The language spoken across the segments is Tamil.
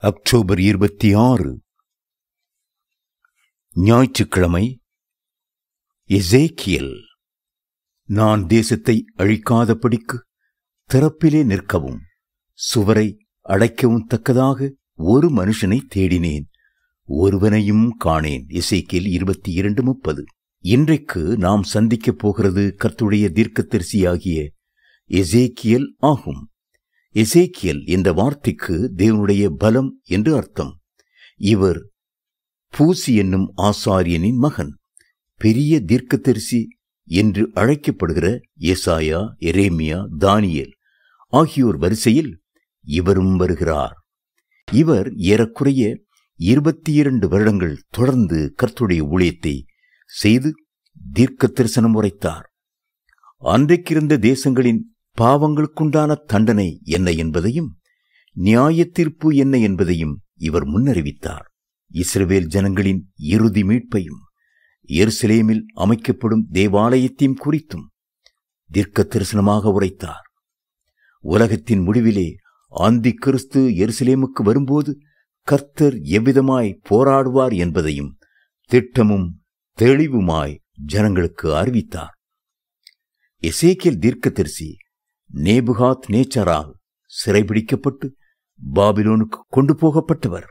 அக்டோபர் 26 ஞாயிற்றுக்கிழமை. எசேக்கியேல். நான் தேசத்தை அழிக்காதபடிக்கு திறப்பிலே நிற்கவும் சுவரை அடைக்கவும் தக்கதாக ஒரு மனுஷனை தேடினேன், ஒருவனையும் காணேன். எசேக்கியேல் 22:30. இன்றைக்கு நாம் சந்திக்கப் போகிறது கர்த்தருடைய தீர்க்கதரிசியாகிய எசேக்கியேல் ஆகும். எசேக்கியேல் என்ற வார்த்தைக்கு தேவனுடைய பலம் என்று அர்த்தம். இவர் பூசி என்னும் ஆசாரியனின் மகன். பெரிய தீர்க்கதரிசி என்று அழைக்கப்படுகிற ஏசாயா, எரேமியா, தானியேல் ஆகியோர் வரிசையில் இவரும் வருகிறார். இவர் ஏறக்குறைய 22 வருடங்கள் தொடர்ந்து கர்த்தருடைய ஊழியத்தை செய்து தீர்க்க தரிசனம் உரைத்தார். அன்றைக்கிருந்த தேசங்களின் பாவங்களுக்குண்டான தண்டனை என்ன என்பதையும் நியாய தீர்ப்பு என்ன என்பதையும் இவர் முன்னறிவித்தார். இஸ்ரவேல் ஜனங்களின் இறுதி மீட்பையும் எருசலேமில் அமைக்கப்படும் தேவாலயத்தையும் குறித்தும் தீர்க்க தரிசனமாக உரைத்தார். உலகத்தின் முடிவிலே ஆந்தி கிறிஸ்து எருசலேமுக்கு வரும்போது கர்த்தர் எவ்விதமாய் போராடுவார் என்பதையும் திட்டமும் தெளிவுமாய் ஜனங்களுக்கு அறிவித்தார். எசேக்கியேல் தீர்க்கதரிசி நேபுகாத் நேச்சாரால் சிறைபிடிக்கப்பட்டு பாபிலோனுக்கு கொண்டு போகப்பட்டவர்.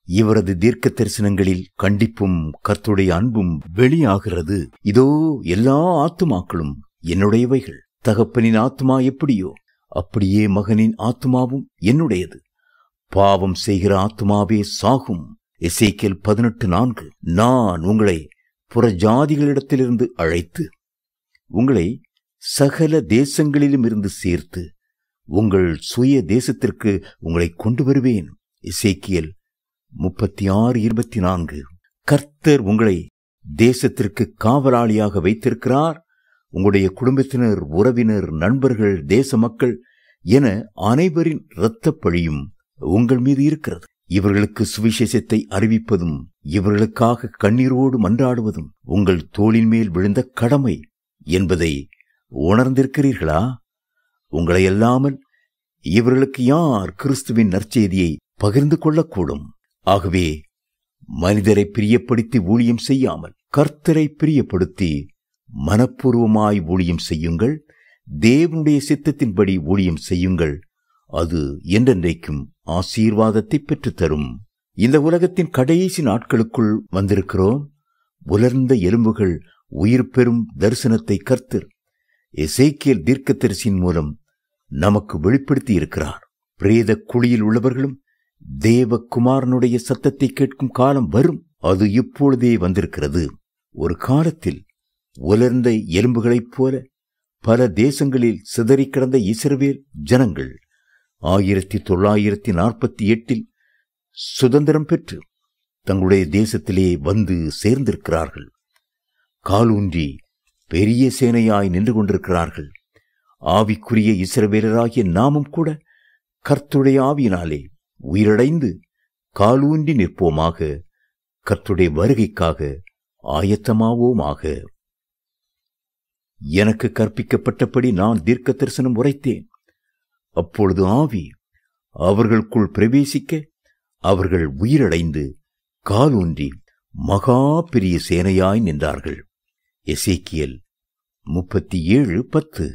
இவரது தீர்க்க தரிசனங்களில் கண்டிப்பும் கர்த்தருடைய அன்பும் வெளியாகிறது. இதோ எல்லா ஆத்துமாக்களும் என்னுடையவைகள். தகப்பனின் ஆத்துமா எப்படியோ அப்படியே மகனின் ஆத்துமாவும் என்னுடையது. பாவம் செய்கிற ஆத்துமாவே சாகும். எசேக்கியேல் 18:4. நான் உங்களை புறஜாதிகளிடத்திலிருந்து அழைத்து உங்களை சகல தேசங்களிலும் இருந்து சேர்த்து உங்கள் சுய தேசத்திற்கு உங்களை கொண்டு வருவேன். எசேக்கியேல் 36:24. கர்த்தர் உங்களை தேசத்திற்கு காவலாளியாக வைத்திருக்கிறார். உங்களுடைய குடும்பத்தினர், உறவினர், நண்பர்கள், தேச மக்கள் என அனைவரின் இரத்தப் பழியும் உங்கள் மீது இருக்கிறது. இவர்களுக்கு சுவிசேஷத்தை அறிவிப்பதும் இவர்களுக்காக கண்ணீரோடு மன்றாடுவதும் உங்கள் தோளின் மேல் விழுந்த கடமை என்பதை உணர்ந்திருக்கிறீர்களா? உங்களை அல்லாமல் இவர்களுக்கு யார் கிறிஸ்துவின் நற்செய்தியை பகிர்ந்து கொள்ளக்கூடும்? ஆகவே மனிதரை பிரியப்படுத்தி ஊழியம் செய்யாமல் கர்த்தரை பிரியப்படுத்தி மனப்பூர்வமாய் ஊழியம் செய்யுங்கள். தேவனுடைய சித்தத்தின்படி ஊழியம் செய்யுங்கள். அது என்றென்றைக்கும் ஆசீர்வாதத்தை பெற்றுத்தரும். இந்த உலகத்தின் கடைசி நாட்களுக்குள் வந்திருக்கிறோம். உலர்ந்த எலும்புகள் உயிர் பெறும் தரிசனத்தை கர்த்தர் எசேக்கியேல் தீர்க்கதரிசியின் மூலம் நமக்கு வெளிப்படுத்தி இருக்கிறார். பிரேத குழியில் உள்ளவர்களும் தேவகுமாரனுடைய சத்தத்தை கேட்கும் காலம் வரும். அது இப்பொழுதே வந்திருக்கிறது. ஒரு காலத்தில் உலர்ந்த எலும்புகளைப் போல பல தேசங்களில் சிதறி கிடந்த இஸ்ரவேல் ஜனங்கள் 1948 சுதந்திரம் பெற்று தங்களுடைய தேசத்திலே வந்து சேர்ந்திருக்கிறார்கள். காலூன்றி பெரிய சேனையாய் நின்று கொண்டிருக்கிறார்கள். ஆவிக்குரிய இஸ்ரவேலராகிய நாமும் கூட கர்த்தருடைய ஆவியினாலே உயிரடைந்து காலூன்றி நிற்போமாக. கர்த்தருடைய வருகைக்காக ஆயத்தமாவோமாக. எனக்கு கற்பிக்கப்பட்டபடி நான் தீர்க்க தரிசனம் உரைத்தேன். அப்பொழுது ஆவி அவர்களுக்குள் பிரவேசிக்க அவர்கள் உயிரடைந்து காலூன்றி மகா பெரிய சேனையாய் நின்றார்கள். எசேக்கியேல் 37:10.